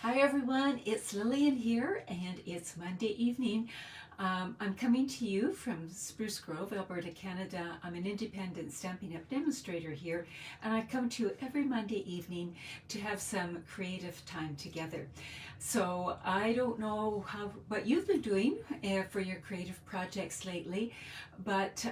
Hi everyone, it's Lillian here and it's Monday evening. I'm coming to you from Spruce Grove, Alberta, Canada. I'm an independent Stampin' UP demonstrator here, and I come to you every Monday evening to have some creative time together. So I don't know what you've been doing for your creative projects lately, but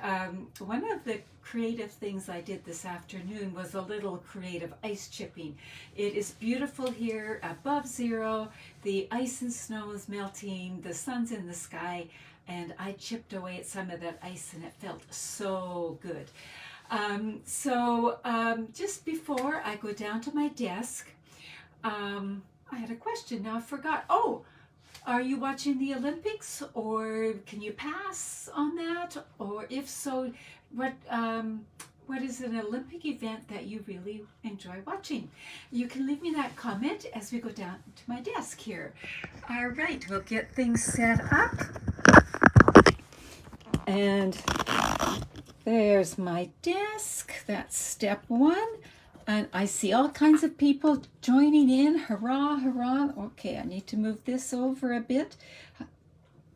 one of the creative things I did this afternoon was a little creative ice chipping. It is beautiful here, above zero. The ice and snow is melting, the sun's in the sky, and I chipped away at some of that ice and it felt so good. Just before I go down to my desk, I had a question. Now I forgot. Oh, are you watching the Olympics, or can you pass on that? Or if so, what is an Olympic event that you really enjoy watching? You can leave me that comment as we go down to my desk here. All right, we'll get things set up. And there's my desk. That's step one. And I see all kinds of people joining in. Hurrah, hurrah. Okay, I need to move this over a bit.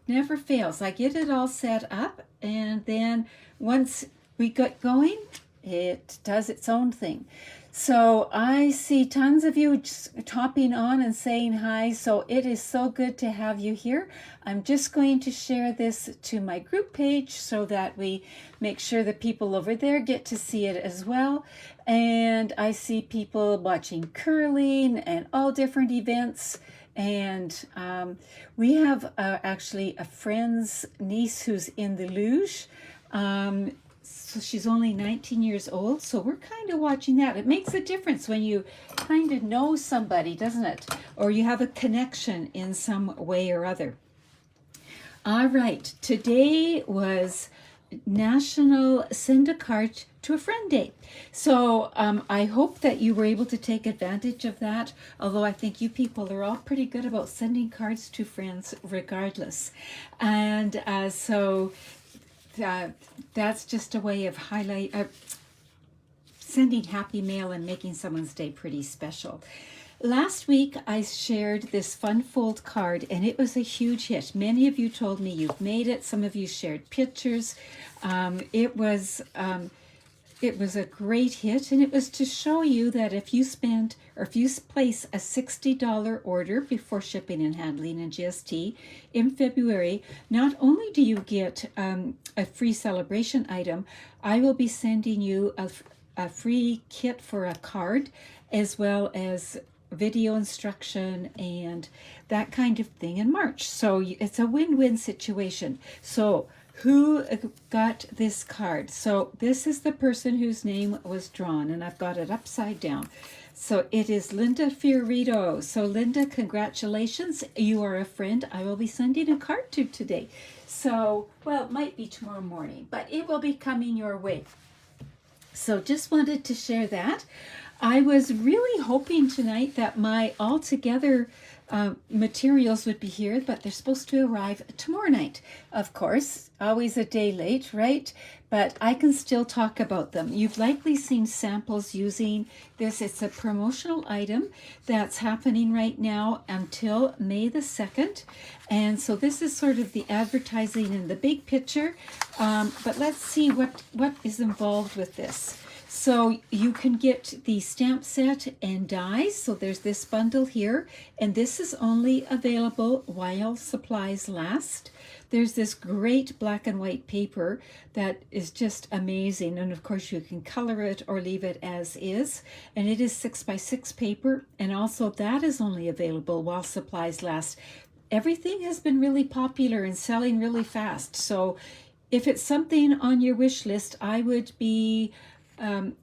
Never fails. I get it all set up, and then once we get going, it does its own thing. So I see tons of you just hopping on and saying hi. So it is so good to have you here. I'm just going to share this to my group page so that we make sure the people over there get to see it as well. And I see people watching curling and all different events. And we have actually a friend's niece who's in the luge. So she's only 19 years old, so we're kind of watching that. It makes a difference when you kind of know somebody, doesn't it? Or you have a connection in some way or other. All right, today was National Send a Card to a Friend Day. So I hope that you were able to take advantage of that, although I think you people are all pretty good about sending cards to friends regardless. And that's just a way of sending happy mail and making someone's day pretty special. Last week, I shared this fun fold card, and it was a huge hit. Many of you told me you've made it. Some of you shared pictures. It was a great hit, and it was to show you that if you place a $60 order before shipping and handling and GST in February, not only do you get a free celebration item, I will be sending you a free kit for a card, as well as video instruction and that kind of thing in March. So it's a win-win situation. So who got this card? So this is the person whose name was drawn, and I've got it upside down. So it is Linda Fiorito. So Linda, congratulations. You are a friend I will be sending a card to today. So, well, it might be tomorrow morning, but it will be coming your way. So just wanted to share that. I was really hoping tonight that my altogether materials would be here, but they're supposed to arrive tomorrow night. Of course, always a day late, right? But I can still talk about them. You've likely seen samples using this. It's a promotional item that's happening right now until May the 2nd. And so this is sort of the advertising in the big picture. But let's see what is involved with this. So you can get the stamp set and dies. So there's this bundle here, and this is only available while supplies last. There's this great black and white paper that is just amazing. And of course you can color it or leave it as is. And it is 6x6 paper. And also that is only available while supplies last. Everything has been really popular and selling really fast. So if it's something on your wish list, I would be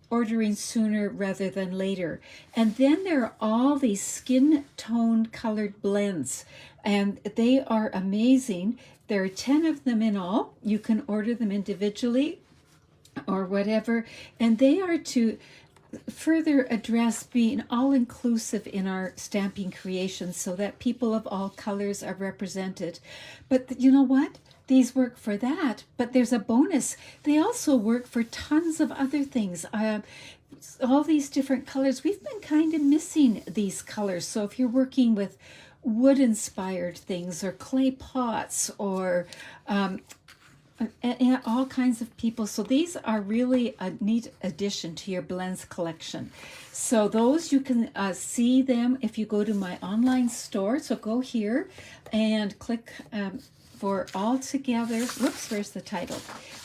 ordering sooner rather than later. And then there are all these skin tone colored blends, and they are amazing. There are 10 of them in all. You can order them individually or whatever, and they are to further address being all-inclusive in our stamping creations so that people of all colors are represented. But you know what? These work for that, but there's a bonus. They also work for tons of other things. all these different colors. We've been kind of missing these colors. So if you're working with wood-inspired things or clay pots or and all kinds of people. So these are really a neat addition to your blends collection. So those you can see them if you go to my online store. So go here and click for All Together. Whoops, where's the title?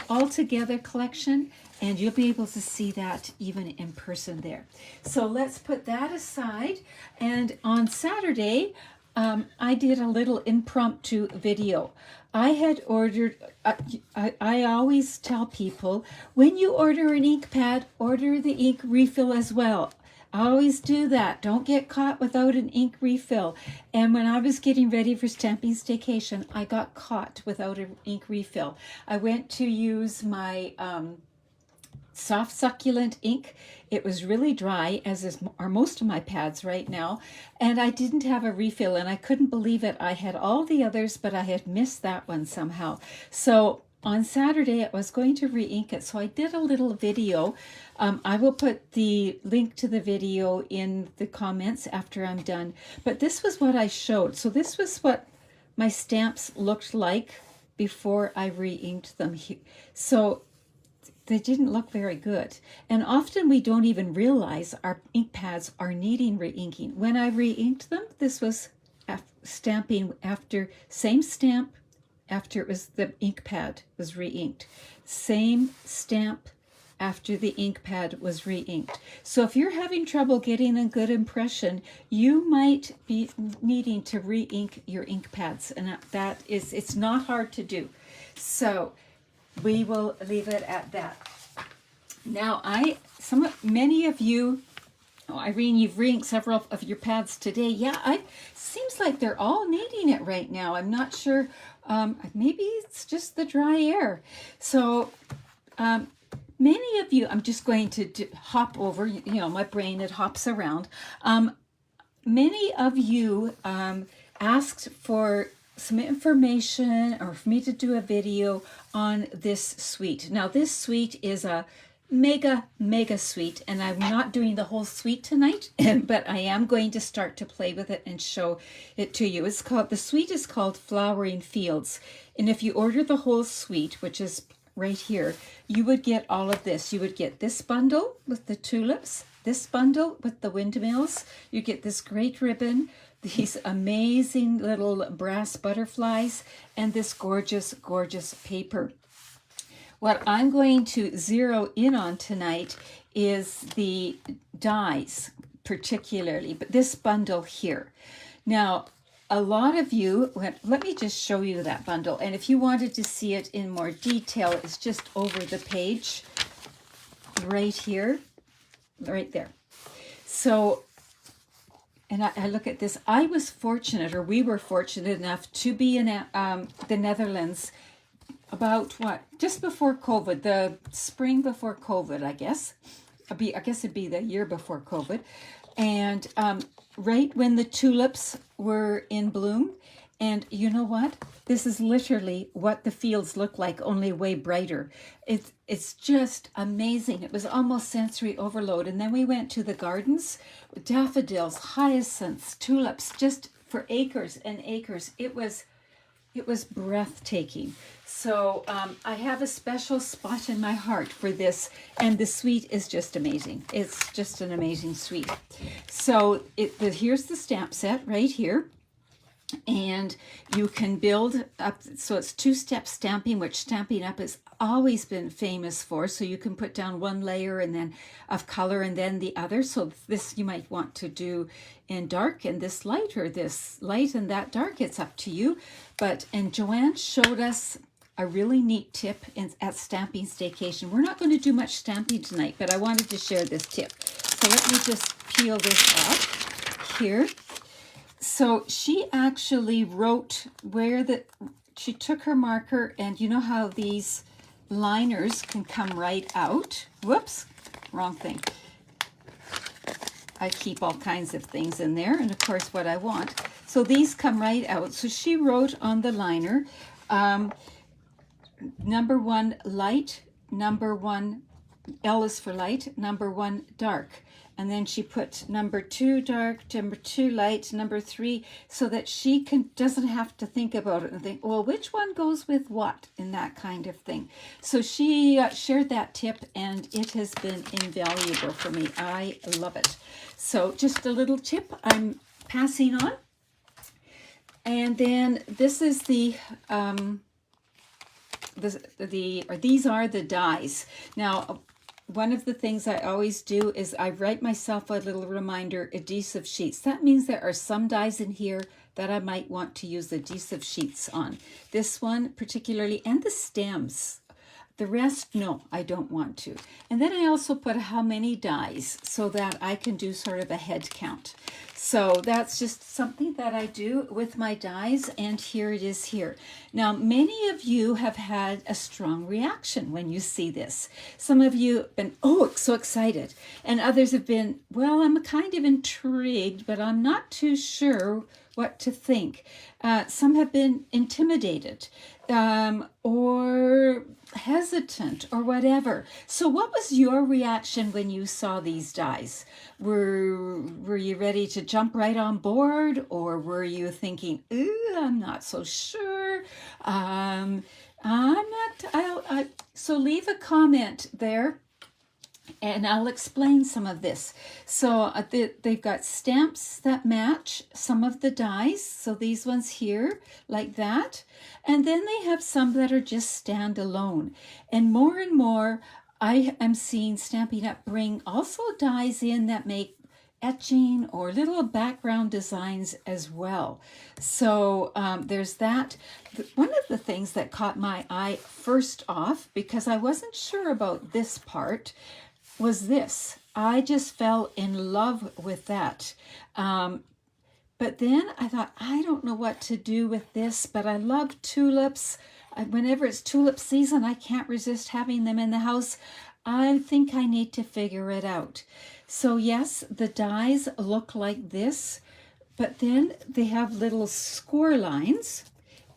All Together collection. And you'll be able to see that even in person there. So let's put that aside. And on Saturday, I did a little impromptu video. I had ordered, I always tell people, when you order an ink pad, order the ink refill as well. I always do that. Don't get caught without an ink refill. And when I was getting ready for Stampin' Staycation, I got caught without an ink refill. I went to use my soft succulent ink. It was really dry, are most of my pads right now, and I didn't have a refill, and I couldn't believe it. I had all the others, but I had missed that one somehow. So on Saturday I was going to re-ink it, so I did a little video. I will put the link to the video in the comments after I'm done, but this was what I showed. So this was what my stamps looked like before I re-inked them. So they didn't look very good. And often we don't even realize our ink pads are needing re-inking. When I re-inked them, this was stamping after, same stamp after it was the ink pad was re-inked. Same stamp after the ink pad was re-inked. So if you're having trouble getting a good impression, you might be needing to re-ink your ink pads. And it's not hard to do. So we will leave it at that. Now, many of you, Irene, you've re-inked several of your pads today. Yeah, seems like they're all needing it right now. I'm not sure. Maybe it's just the dry air. So, many of you, I'm just going to hop over. You know, my brain, it hops around. Many of you asked for some information or for me to do a video on this suite. Now this suite is a mega suite, and I'm not doing the whole suite tonight, but I am going to start to play with it and show it to you. The suite is called Flowering Fields, and if you order the whole suite, which is right here, you would get all of this. You would get this bundle with the tulips, this bundle with the windmills, you get this great ribbon, these amazing little brass butterflies, and this gorgeous paper. What I'm going to zero in on tonight is the dies particularly, but this bundle here. Now, a lot of you, let me just show you that bundle, and if you wanted to see it in more detail, it's just over the page right here, right there. So, and I look at this. I was fortunate, or we were fortunate enough to be in the Netherlands about just before COVID, the spring before COVID, I guess. I guess it'd be the year before COVID. And right when the tulips were in bloom. And you know what? This is literally what the fields look like, only way brighter. It's just amazing. It was almost sensory overload. And then we went to the gardens, daffodils, hyacinths, tulips, just for acres and acres. It was breathtaking. So I have a special spot in my heart for this, and the suite is just amazing. It's just an amazing suite. So here's the stamp set right here. And you can build up, so it's two-step stamping, which Stampin' Up has always been famous for. So you can put down one layer and then of color and then the other. So this you might want to do in dark and this light, or this light and that dark. It's up to you. And Joanne showed us a really neat tip at Stampin' Staycation. We're not going to do much stamping tonight, but I wanted to share this tip. So let me just peel this off here. So she actually wrote she took her marker, and you know how these liners can come right out. Whoops, wrong thing. I keep all kinds of things in there, and of course what I want. So these come right out. So she wrote on the liner, number 1 light, number 1 L is for light, number 1 dark. And then she put number 2 dark, number 2 light, number 3, so that she doesn't have to think about it and think, well, which one goes with what, in that kind of thing. So she shared that tip, and it has been invaluable for me. I love it. So just a little tip I'm passing on. And then this is these are the dies. Now, one of the things I always do is I write myself a little reminder, adhesive sheets. That means there are some dies in here that I might want to use adhesive sheets on. This one particularly, and the stems. The rest, no, I don't want to. And then I also put how many dies so that I can do sort of a head count. So that's just something that I do with my dies, and here it is here. Now, many of you have had a strong reaction when you see this. Some of you have been, oh, so excited. And others have been, well, I'm kind of intrigued, but I'm not too sure what to think. Some have been intimidated or hesitant or whatever. So what was your reaction when you saw these dies? Were you ready to jump right on board, or were you thinking, ooh, I'm not so sure. So leave a comment there, and I'll explain some of this. So they've got stamps that match some of the dies. So these ones here, like that. And then they have some that are just standalone. And more, I am seeing Stampin' Up! Bring also dies in that make etching or little background designs as well. So there's that. One of the things that caught my eye first off, because I wasn't sure about this part, was this. I just fell in love with that. But then I thought, I don't know what to do with this, but I love tulips. Whenever it's tulip season, I can't resist having them in the house. I think I need to figure it out. So yes, the dies look like this, but then they have little score lines,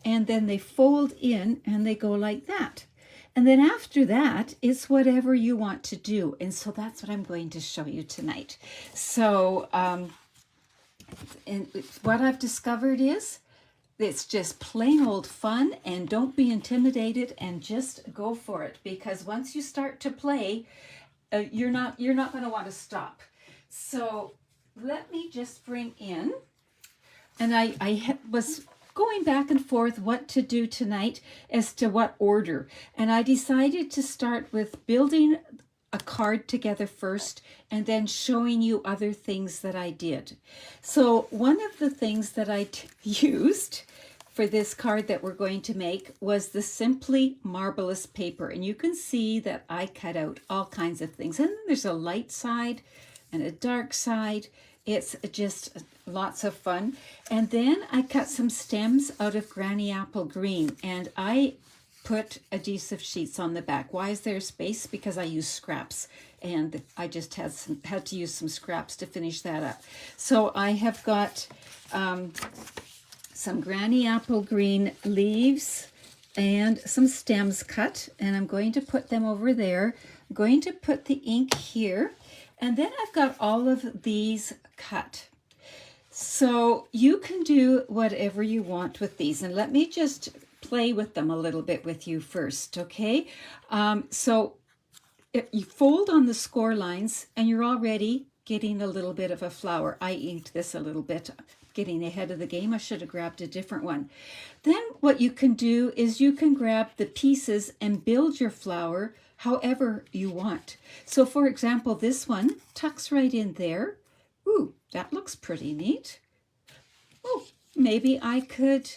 and then they fold in and they go like that. And then after that, it's whatever you want to do. And so that's what I'm going to show you tonight. So and what I've discovered is it's just plain old fun, and don't be intimidated and just go for it, because once you start to play, you're not going to want to stop. So let me just bring in, and I was going back and forth what to do tonight as to what order, and I decided to start with building a card together first and then showing you other things that I did. So one of the things that I used for this card that we're going to make was the Simply Marvelous paper, and you can see that I cut out all kinds of things, and there's a light side and a dark side. It's just lots of fun. And then I cut some stems out of Granny Apple Green, and I put adhesive sheets on the back. Why is there space? Because I use scraps, and I just had to use some scraps to finish that up. So I have got some Granny Apple Green leaves and some stems cut, and I'm going to put them over there. I'm going to put the ink here, and then I've got all of these cut. So you can do whatever you want with these, and let me just play with them a little bit with you first, okay? So if you fold on the score lines, and you're already getting a little bit of a flower. I inked this a little bit, getting ahead of the game. I should have grabbed a different one. Then what you can do is you can grab the pieces and build your flower however you want. So for example, this one tucks right in there. Ooh, that looks pretty neat. Oh, maybe I could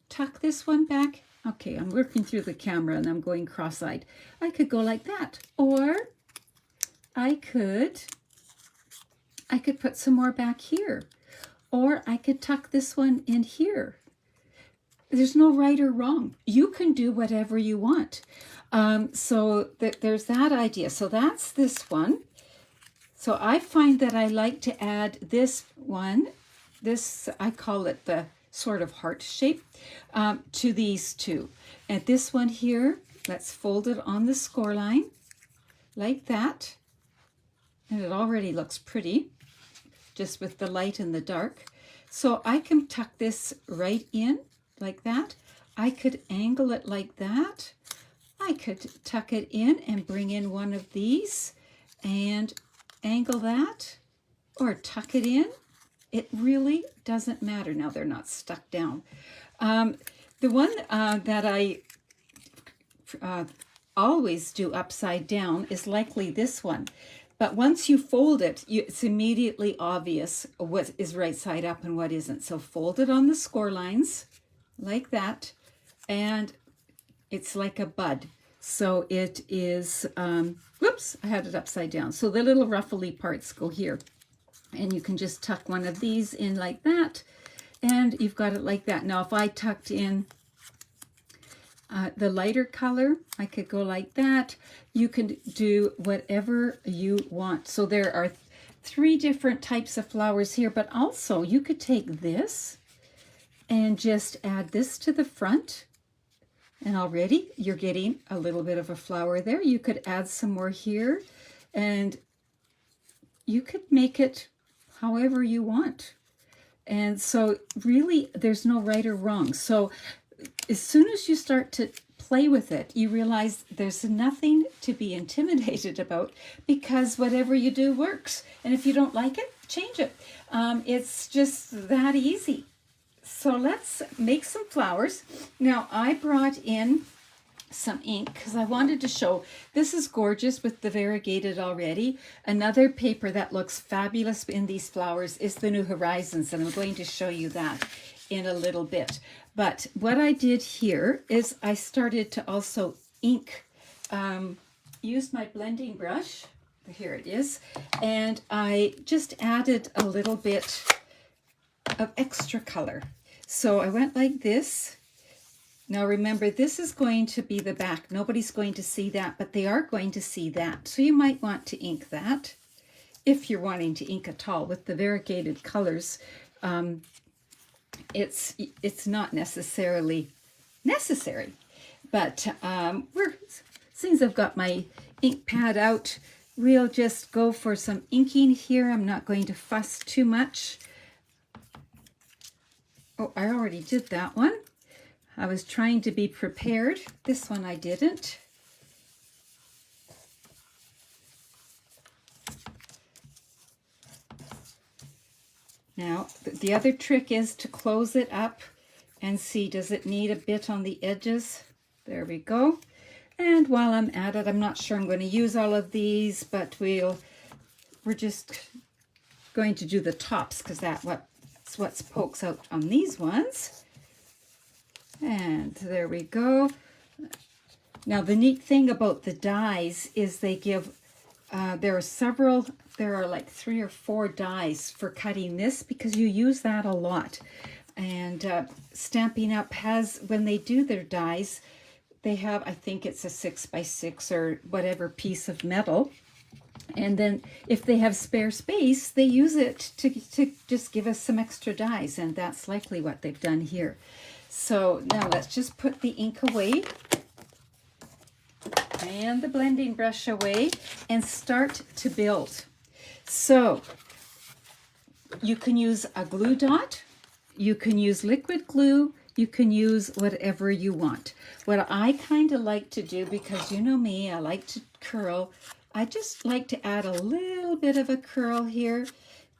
tuck this one back. Okay, I'm working through the camera and I'm going cross-eyed. I could go like that, or I could put some more back here, or I could tuck this one in here. There's no right or wrong. You can do whatever you want. So there's that idea. So that's this one. So I find that I like to add this one, I call it the sort of heart shape, to these two. And this one here, let's fold it on the score line. like that. And it already looks pretty, just with the light and the dark. So I can tuck this right in like that. I could angle it like that. I could tuck it in and bring in one of these and angle that, or tuck it in. It really doesn't matter. Now they're not stuck down. The one that I always do upside down is likely this one. But once you fold it, it's immediately obvious what is right side up and what isn't. So fold it on the score lines like that, and it's like a bud. So it is, whoops, I had it upside down. So the little ruffly parts go here. And you can just tuck one of these in like that, and you've got it like that. Now, if I tucked in the lighter color, I could go like that. You can do whatever you want. So there are 3 different types of flowers here, but also you could take this and just add this to the front. And already you're getting a little bit of a flower there. You could add some more here, and you could make it however you want. And so really there's no right or wrong. So as soon as you start to play with it, you realize there's nothing to be intimidated about, because whatever you do works. And if you don't like it, change it. It's just that easy. So let's make some flowers. Now I brought in some ink because I wanted to show, this is gorgeous with the variegated already. Another paper that looks fabulous in these flowers is the New Horizons, and I'm going to show you that in a little bit. But what I did here is I started to also ink, used my blending brush, here it is, and I just added a little bit of extra color. So I went like this. Now remember, this is going to be the back. Nobody's going to see that, but they are going to see that. So you might want to ink that if you're wanting to ink at all. With the variegated colors, it's not necessarily necessary. But since I've got my ink pad out, we'll just go for some inking here. I'm not going to fuss too much. Oh, I already did that one. I was trying to be prepared. This one I didn't. Now, the other trick is to close it up and see, does it need a bit on the edges? There we go. And while I'm at it, I'm not sure I'm going to use all of these, but we're just going to do the tops, because that's what pokes out on these ones. And there we go. Now the neat thing about the dies is they give, there are like 3 or 4 dies for cutting this, because you use that a lot. And Stampin' Up! Has, when they do their dies, they have, I think it's a 6x6 or whatever piece of metal. And then if they have spare space, they use it to just give us some extra dies. And that's likely what they've done here. So now let's just put the ink away and the blending brush away and start to build. So you can use a glue dot, you can use liquid glue, you can use whatever you want. What I kind of like to do, because you know me, I like to curl, I just like to add a little bit of a curl here.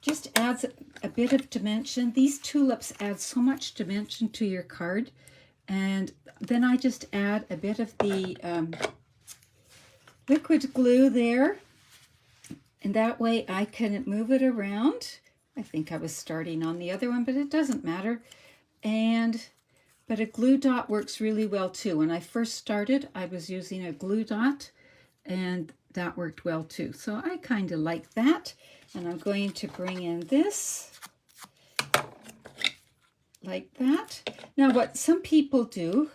Just adds a bit of dimension. These tulips add so much dimension to your card. And then I just add a bit of the liquid glue there. And that way I can move it around. I think I was starting on the other one, but it doesn't matter. But a glue dot works really well too. When I first started, I was using a glue dot, and that worked well too. So I kind of like that. And I'm going to bring in this like that. Now what some people do,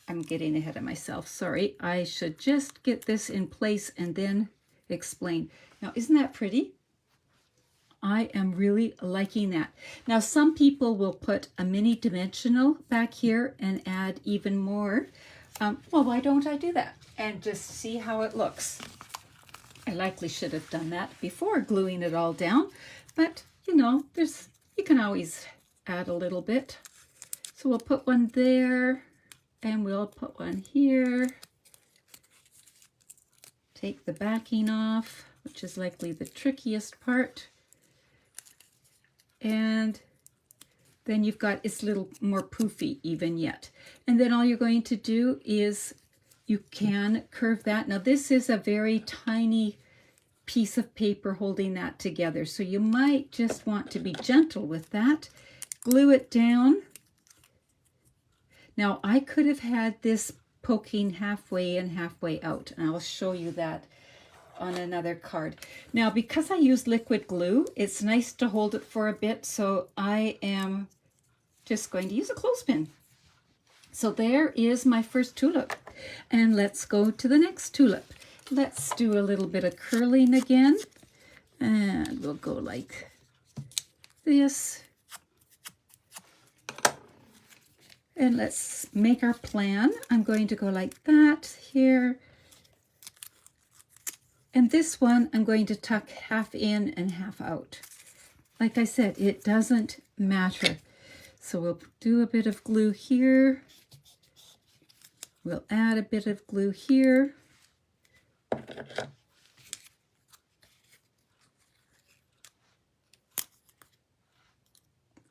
I'm getting ahead of myself, sorry. I should just get this in place and then explain. Now isn't that pretty? I am really liking that. Now some people will put a mini dimensional back here and add even more. Well, why don't I do that and just see how it looks? I likely should have done that before gluing it all down, but you know, you can always add a little bit. So we'll put one there, and we'll put one here. Take the backing off, which is likely the trickiest part. And then you've got, it's a little more poofy even yet. And then all you're going to do is you can curve that. Now this is a very tiny piece of paper holding that together, so you might just want to be gentle with that. Glue it down. Now I could have had this poking halfway in, halfway out, and I'll show you that on another card. Now because I used liquid glue, it's nice to hold it for a bit, so I am just going to use a clothespin. So there is my first tulip, and let's go to the next tulip. Let's do a little bit of curling again, and we'll go like this. And let's make our plan. I'm going to go like that here. And this one, I'm going to tuck half in and half out. Like I said, it doesn't matter. So we'll do a bit of glue here. We'll add a bit of glue here.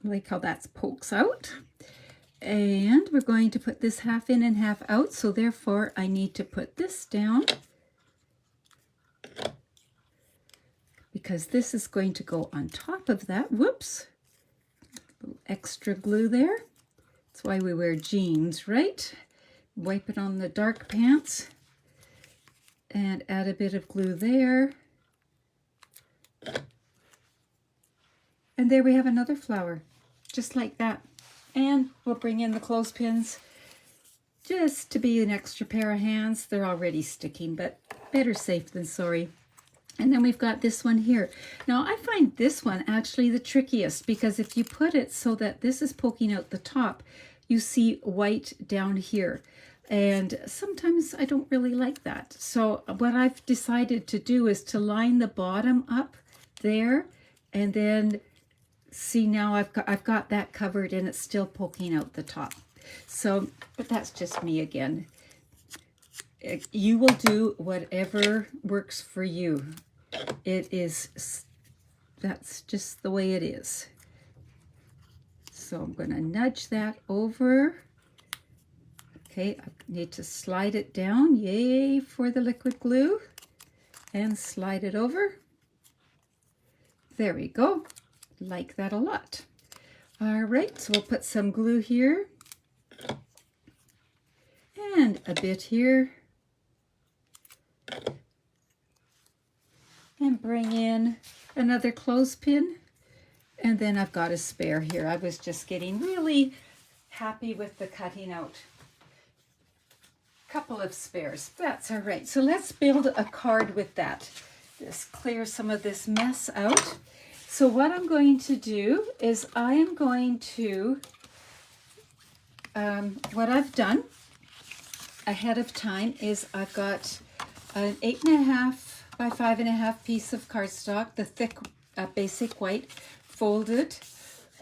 Like how that pokes out. And we're going to put this half in and half out, so therefore I need to put this down because this is going to go on top of that. Whoops, a little extra glue there. That's why we wear jeans, right? Wipe it on the dark pants and add a bit of glue there. And there we have another flower, just like that. And we'll bring in the clothespins just to be an extra pair of hands. They're already sticking, but better safe than sorry. And then we've got this one here. Now I find this one actually the trickiest, because if you put it so that this is poking out the top, you see white down here. And sometimes I don't really like that. So what I've decided to do is to line the bottom up there, and then see, now I've got that covered and it's still poking out the top. So, but that's just me again. You will do whatever works for you. That's just the way it is. So I'm going to nudge that over. Okay, I need to slide it down. Yay for the liquid glue. And slide it over. There we go. Like that a lot. All right, so we'll put some glue here and a bit here, and bring in another clothespin, and then I've got a spare here. I was just getting really happy with the cutting out. Couple of spares, that's all right. So let's build a card with that. Just clear some of this mess out. So what I'm going to do is I am going to, what I've done ahead of time is I've got an 8.5 by 5.5 piece of cardstock, the thick basic white, folded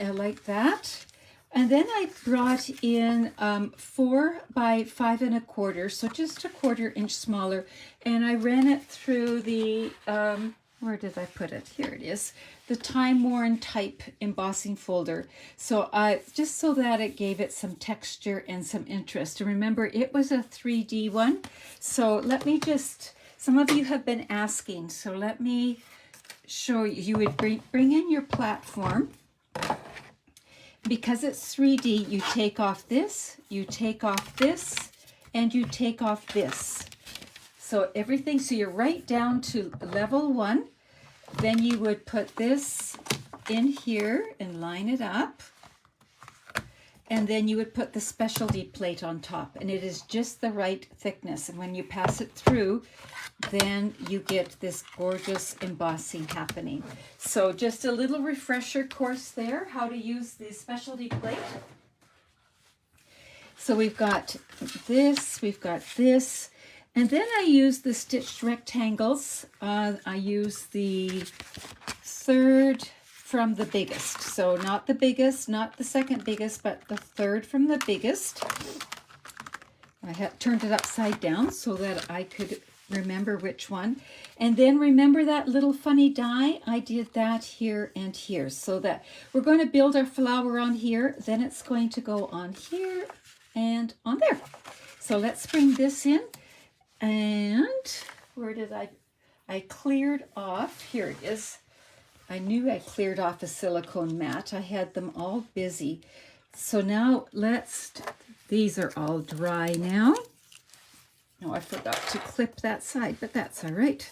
like that. And then I brought in 4 by 5 1/4, so just a 1/4 inch smaller, and I ran it through the, where did I put it? Here it is, the time-worn type embossing folder. So just so that it gave it some texture and some interest. And remember, it was a 3D one. So let me just, some of you have been asking, so let me show you. You would bring in your platform. Because it's 3D, you take off this, you take off this, and you take off this. So everything, so you're right down to level 1. Then you would put this in here and line it up. And then you would put the specialty plate on top, and it is just the right thickness. And when you pass it through, then you get this gorgeous embossing happening. So just a little refresher course there, how to use the specialty plate. So we've got this, And then I use the stitched rectangles. I use the third from the biggest. So not the biggest, not the second biggest, but the third from the biggest. I have turned it upside down so that I could remember which one. And then remember that little funny die? I did that here and here, so that we're going to build our flower on here, then it's going to go on here and on there. So let's bring this in. And where did I cleared off, here it is. I knew I cleared off a silicone mat. I had them all busy. So now these are all dry now. Oh, I forgot to clip that side, but that's all right.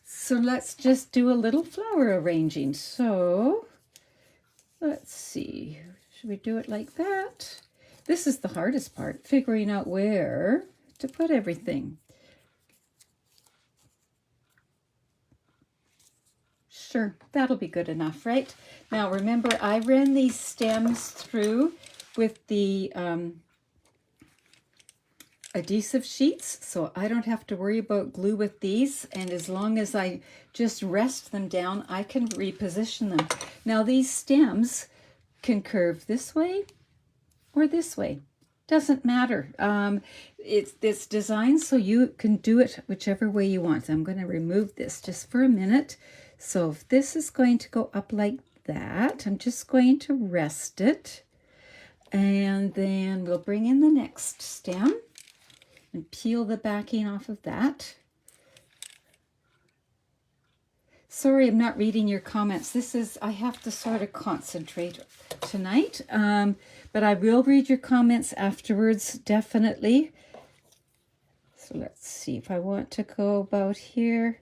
So let's just do a little flower arranging. So let's see, should we do it like that? This is the hardest part, figuring out where to put everything. Sure, that'll be good enough, right? Now remember, I ran these stems through with the adhesive sheets, so I don't have to worry about glue with these, and as long as I just rest them down, I can reposition them. Now these stems can curve this way or this way. Doesn't matter. It's designed so you can do it whichever way you want. I'm going to remove this just for a minute. So if this is going to go up like that, I'm just going to rest it. And then we'll bring in the next stem and peel the backing off of that. Sorry, I'm not reading your comments. I have to sort of concentrate tonight. But I will read your comments afterwards, definitely. So let's see if I want to go about here.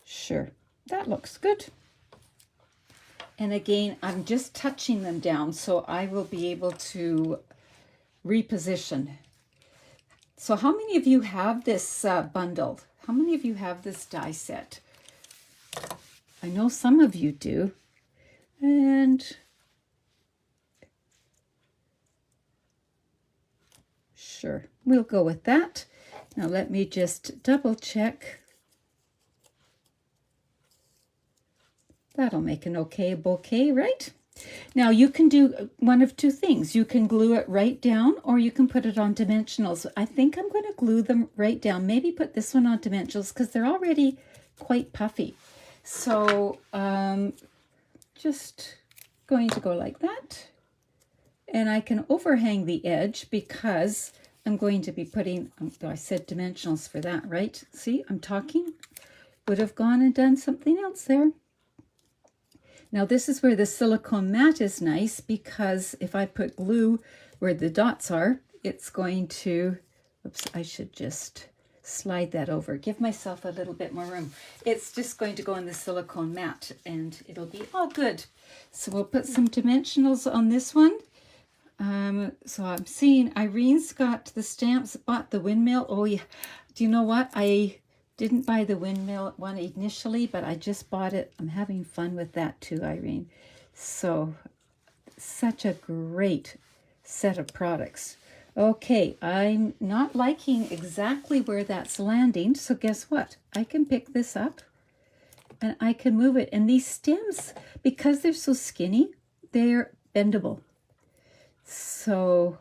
Sure. That looks good. And again, I'm just touching them down so I will be able to reposition. So how many of you have this bundle? How many of you have this die set? I know some of you do. And sure, we'll go with that. Now let me just double check. That'll make an okay bouquet, right? Now you can do one of two things. You can glue it right down or you can put it on dimensionals. I think I'm going to glue them right down. Maybe put this one on dimensionals because they're already quite puffy. So just going to go like that. And I can overhang the edge because I'm going to be putting, I said dimensionals for that, right? See, I'm talking. Would have gone and done something else there. Now this is where the silicone mat is nice because if I put glue where the dots are, it's going to, oops, I should just slide that over. Give myself a little bit more room. It's just going to go on the silicone mat and it'll be all good. So we'll put some dimensionals on this one. So I'm seeing Irene's got the stamps, bought the windmill. Oh yeah, do you know what? I didn't buy the windmill one initially, but I just bought it. I'm having fun with that too, Irene. So such a great set of products. Okay, I'm not liking exactly where that's landing. So guess what? I can pick this up and I can move it. And these stems, because they're so skinny, they're bendable. So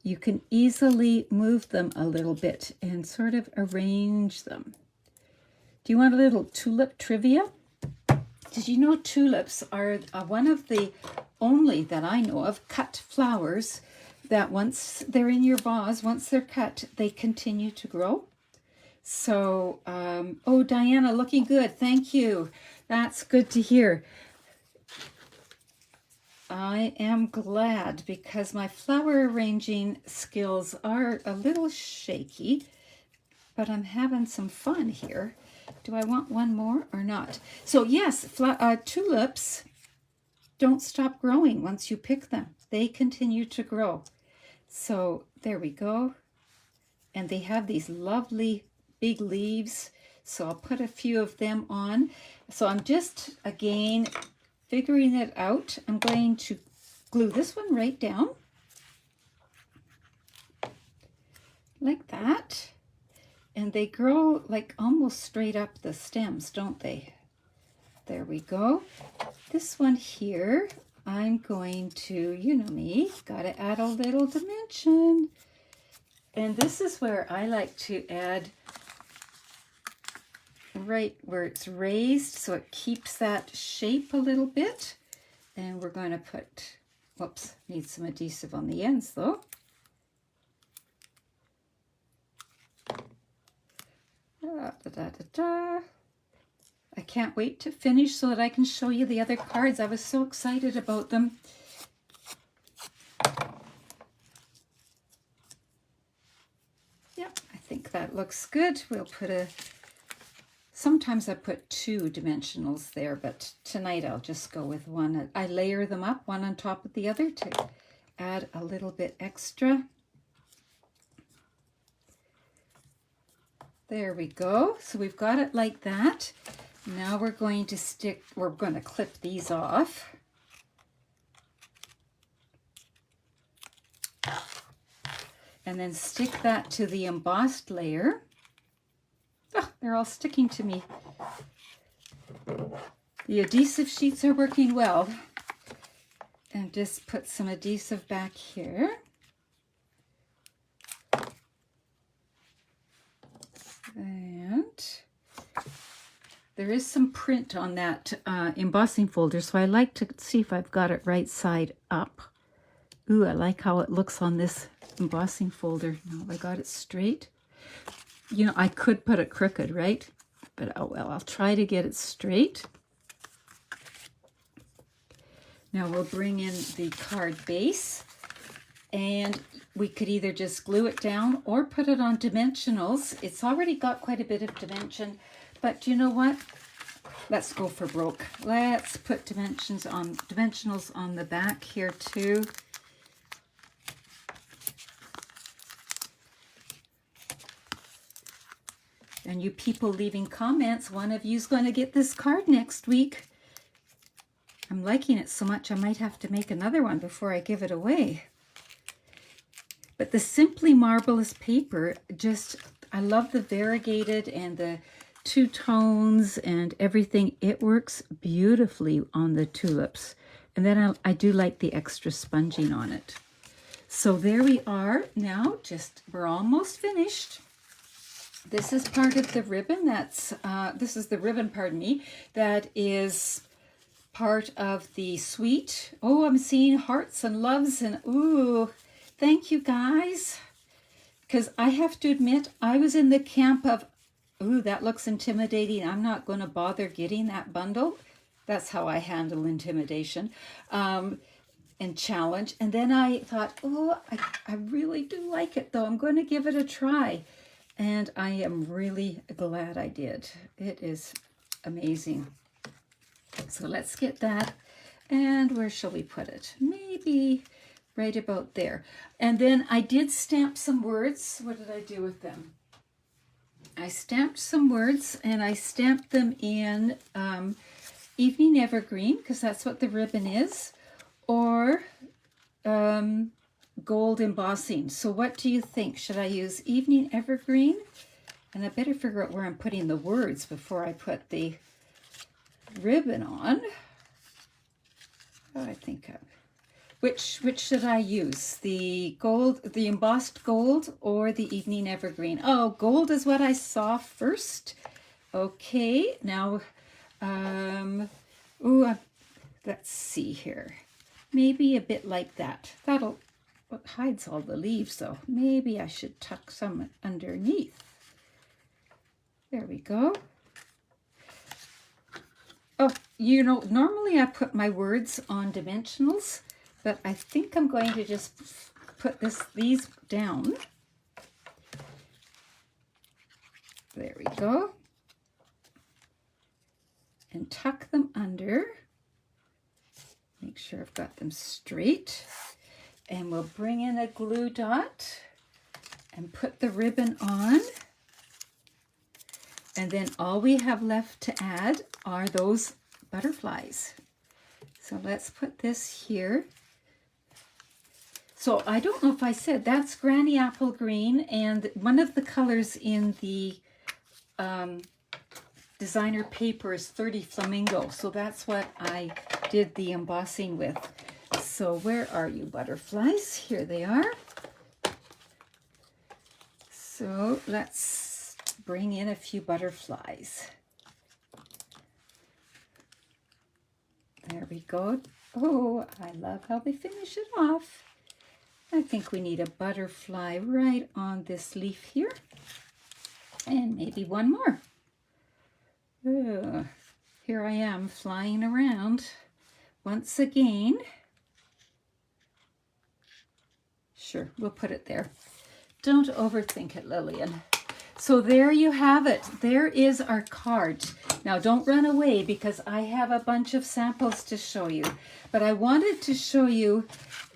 you can easily move them a little bit and sort of arrange them. Do you want a little tulip trivia? Did you know tulips are one of the only that I know of cut flowers that once they're in your vase, once they're cut, they continue to grow? So, oh, Diana, looking good. Thank you. That's good to hear. I am glad because my flower arranging skills are a little shaky, but I'm having some fun here. Do I want one more or not? So yes, tulips don't stop growing once you pick them. They continue to grow. So there we go. And they have these lovely big leaves. So I'll put a few of them on. So I'm just, again, figuring it out. I'm going to glue this one right down. Like that. and they grow like almost straight up the stems, don't they? There we go. This one here, I'm going to, you know me, gotta add a little dimension. And this is where I like to add right where it's raised, so it keeps that shape a little bit. And we're going to put, whoops, need some adhesive on the ends though. Da, da, da, da, da. I can't wait to finish so that I can show you the other cards. I was so excited about them. Yep, I think that looks good. We'll put sometimes I put 2 dimensionals there, but tonight I'll just go with one. I layer them up one on top of the other to add a little bit extra. There we go. So we've got it like that. Now we're going to clip these off. And then stick that to the embossed layer. Oh, they're all sticking to me. The adhesive sheets are working well. And just put some adhesive back here. And there is some print on that embossing folder, so I like to see if I've got it right side up. Ooh, I like how it looks on this embossing folder. Now I got it straight. You know, I could put it crooked, right? But oh well, I'll try to get it straight. Now we'll bring in the card base, and we could either just glue it down or put it on dimensionals. It's already got quite a bit of dimension, but you know what? Let's go for broke. Let's put dimensionals on the back here too. And you people leaving comments, one of you's going to get this card next week. I'm liking it so much I might have to make another one before I give it away. But the Simply Marvelous paper, I love the variegated and the 2 tones and everything. It works beautifully on the tulips. And then I do like the extra sponging on it. So there we are. Now we're almost finished. This is part of the ribbon this is the ribbon, pardon me, that is part of the suite. Oh, I'm seeing hearts and loves and ooh, thank you guys. Because I have to admit, I was in the camp of, ooh, that looks intimidating. I'm not going to bother getting that bundle. That's how I handle intimidation and challenge. And then I thought, oh, I really do like it though. I'm going to give it a try. And I am really glad I did. It is amazing. So let's get that. And where shall we put it? Maybe right about there. And then I did stamp some words. What did I do with them? I stamped some words, and I stamped them in Evening Evergreen, because that's what the ribbon is, or gold embossing. So what do you think? Should I use Evening Evergreen? And I better figure out where I'm putting the words before I put the ribbon on. Oh, I think which should I use? The gold, the embossed gold, or the Evening Evergreen? Oh, gold is what I saw first. Okay, now let's see here. Maybe a bit like that. That'll what hides all the leaves though. Maybe I should tuck some underneath. There we go. Oh, you know, normally I put my words on dimensionals, but I think I'm going to just put these down. There we go. And tuck them under. Make sure I've got them straight. And we'll bring in a glue dot and put the ribbon on. And then all we have left to add are those butterflies. So let's put this here. So I don't know if I said, that's Granny Apple Green, and one of the colors in the designer paper is 30 Flamingo. So that's what I did the embossing with. So where are you, butterflies? Here they are. So let's bring in a few butterflies. There we go. Oh, I love how they finish it off. I think we need a butterfly right on this leaf here. And maybe one more. Here I am flying around once again. Sure, we'll put it there. Don't overthink it, Lillian. So there you have it. There is our card. Now don't run away because I have a bunch of samples to show you. But I wanted to show you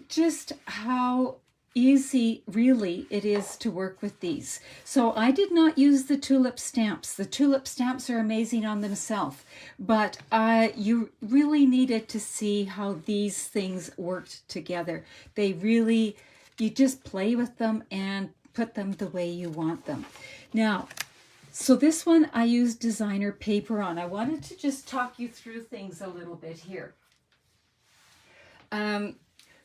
just how easy really it is to work with these. So I did not use the tulip stamps. The tulip stamps are amazing on themselves, but you really needed to see how these things worked together. They really, you just play with them and put them the way you want them. Now, so this one I used designer paper on. I wanted to just talk you through things a little bit here.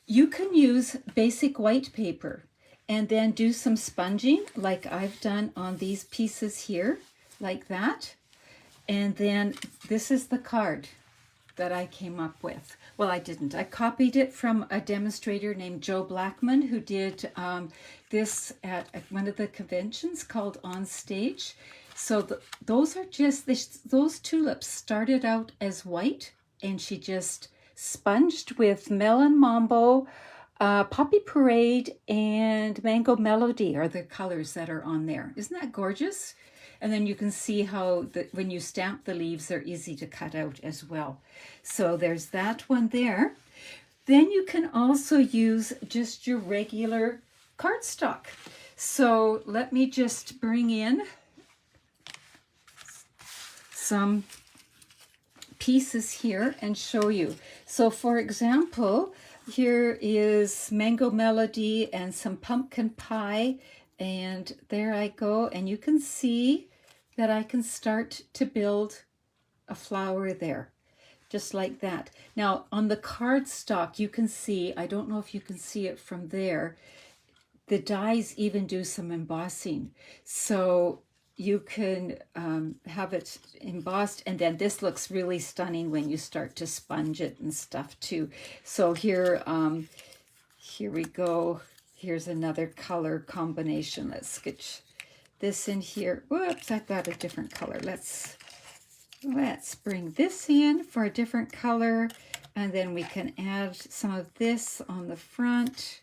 You can use basic white paper and then do some sponging like I've done on these pieces here, like that. And then this is the card that I came up with. Well, I didn't. I copied it from a demonstrator named Joe Blackman who did this at one of the conventions called On Stage. So those are just, those tulips started out as white, and she just sponged with Melon Mambo, Poppy Parade, and Mango Melody are the colors that are on there. Isn't that gorgeous? And then you can see how when you stamp the leaves, they're easy to cut out as well. So there's that one there. Then you can also use just your regular cardstock. So let me just bring in some pieces here and show you. So for example, here is Mango Melody and some pumpkin pie, and there I go, and you can see that I can start to build a flower there, just like that. Now on the cardstock you can see, I don't know if you can see it from there, the dies even do some embossing. So you can have it embossed, and then this looks really stunning when you start to sponge it and stuff too. So here, here we go. Here's another color combination. Let's get this in here. Whoops, I've got a different color. Let's bring this in for a different color, and then we can add some of this on the front.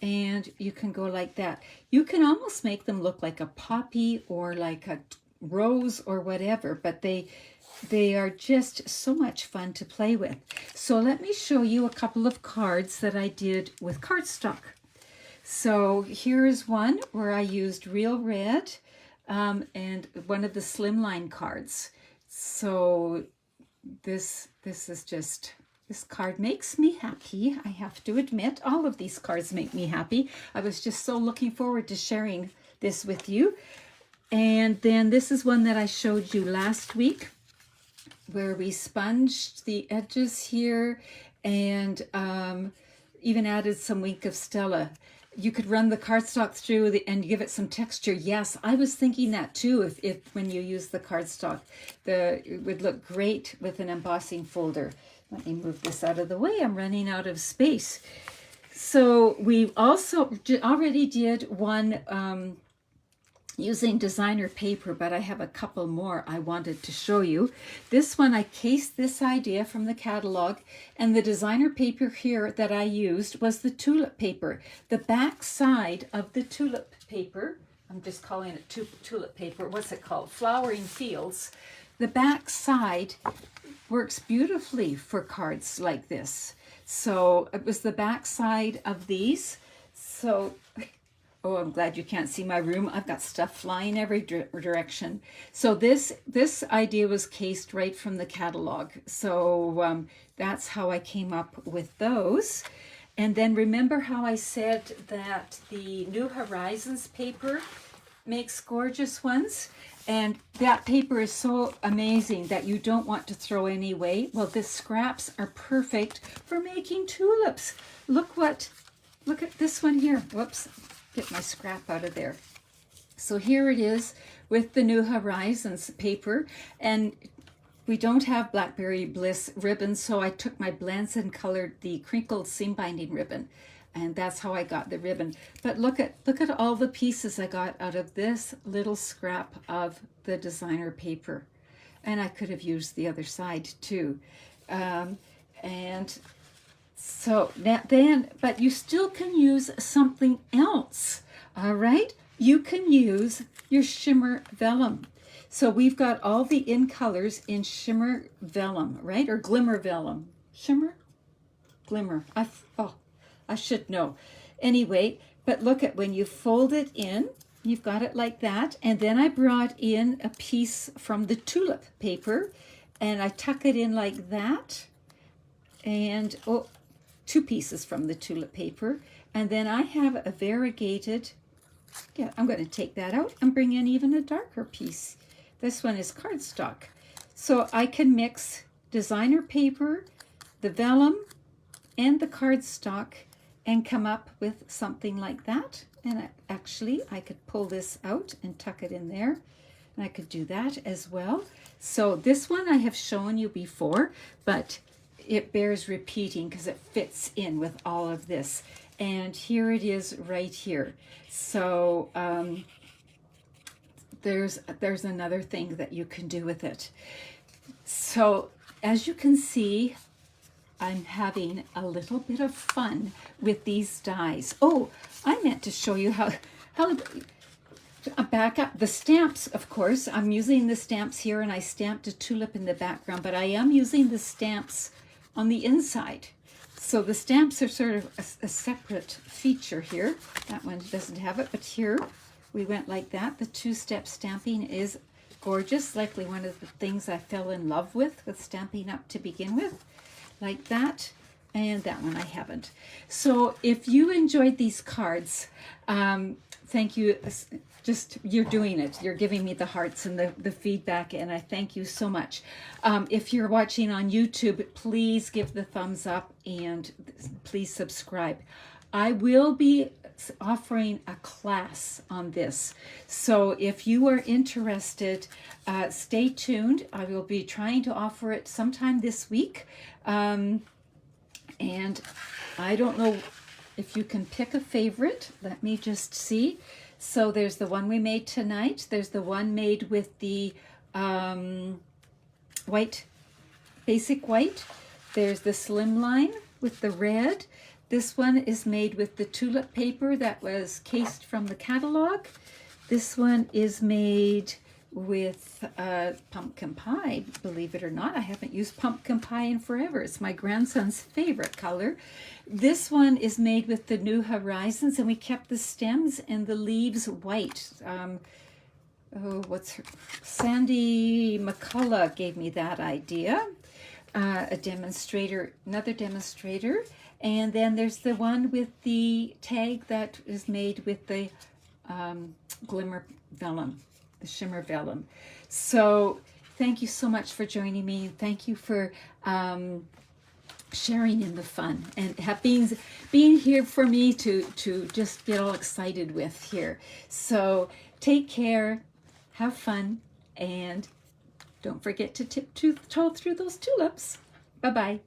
And you can go like that. You can almost make them look like a poppy or like a rose or whatever, but they are just so much fun to play with. So let me show you a couple of cards that I did with cardstock. So here's one where I used real red and one of the slimline cards. So this is just... This card makes me happy, I have to admit. All of these cards make me happy. I was just so looking forward to sharing this with you. And then this is one that I showed you last week, where we sponged the edges here and even added some Wink of Stella. You could run the cardstock through and give it some texture. Yes, I was thinking that too. If when you use the cardstock, it would look great with an embossing folder. Let me move this out of the way. I'm running out of space. So we also already did one using designer paper, but I have a couple more I wanted to show you. This one, I cased this idea from the catalog, and the designer paper here that I used was the tulip paper. The back side of the tulip paper, I'm just calling it tulip paper, what's it called? Flowering Fields. The back side works beautifully for cards like this. So it was the back side of these. So, oh, I'm glad you can't see my room. I've got stuff flying every direction. So this idea was cased right from the catalog. So that's how I came up with those. And then remember how I said that the New Horizons paper makes gorgeous ones? And that paper is so amazing that you don't want to throw any away. Well, the scraps are perfect for making tulips. Look at this one here. Whoops, get my scrap out of there. So here it is with the New Horizons paper, and we don't have Blackberry Bliss ribbon, so I took my blends and colored the crinkled seam binding ribbon, and that's how I got the ribbon. But look at all the pieces I got out of this little scrap of the designer paper, and I could have used the other side too. And so then, but you still can use something else. All right, you can use your shimmer vellum. So we've got all the in colors in shimmer vellum, right? Or glimmer vellum. Shimmer? Glimmer. I should know. Anyway, but look at when you fold it in, you've got it like that. And then I brought in a piece from the tulip paper and I tuck it in like that. And, oh, 2 pieces from the tulip paper. And then I have a variegated, yeah, I'm going to take that out and bring in even a darker piece. This one is cardstock. So I can mix designer paper, the vellum, and the cardstock and come up with something like that. And I could pull this out and tuck it in there. And I could do that as well. So this one I have shown you before, but it bears repeating because it fits in with all of this. And here it is right here. So there's another thing that you can do with it. So as you can see, I'm having a little bit of fun with these dies. Oh, I meant to show you how back up the stamps. Of course, I'm using the stamps here, and I stamped a tulip in the background, but I am using the stamps on the inside. So the stamps are sort of a separate feature here. That one doesn't have it, but here we went like that. The 2-step stamping is gorgeous, likely one of the things I fell in love with Stampin' Up to begin with, like that. And that one I haven't. So if you enjoyed these cards, thank you. Just, you're doing it. You're giving me the hearts and the feedback, and I thank you so much. If you're watching on YouTube, please give the thumbs up and please subscribe. I will be offering a class on this. So if you are interested, stay tuned. I will be trying to offer it sometime this week. And I don't know if you can pick a favorite. Let me just see. So there's the one we made tonight. There's the one made with the white, basic white. There's the slimline with the red. This one is made with the tulip paper that was cased from the catalog. This one is made with pumpkin pie, believe it or not. I haven't used pumpkin pie in forever. It's my grandson's favorite color. This one is made with the New Horizons, and we kept the stems and the leaves white. Sandy McCullough gave me that idea. Another demonstrator. And then there's the one with the tag that is made with the glimmer vellum, the shimmer vellum. So thank you so much for joining me. Thank you for sharing in the fun and being here for me to just get all excited with here. So take care, have fun, and don't forget to tiptoe through those tulips. Bye-bye.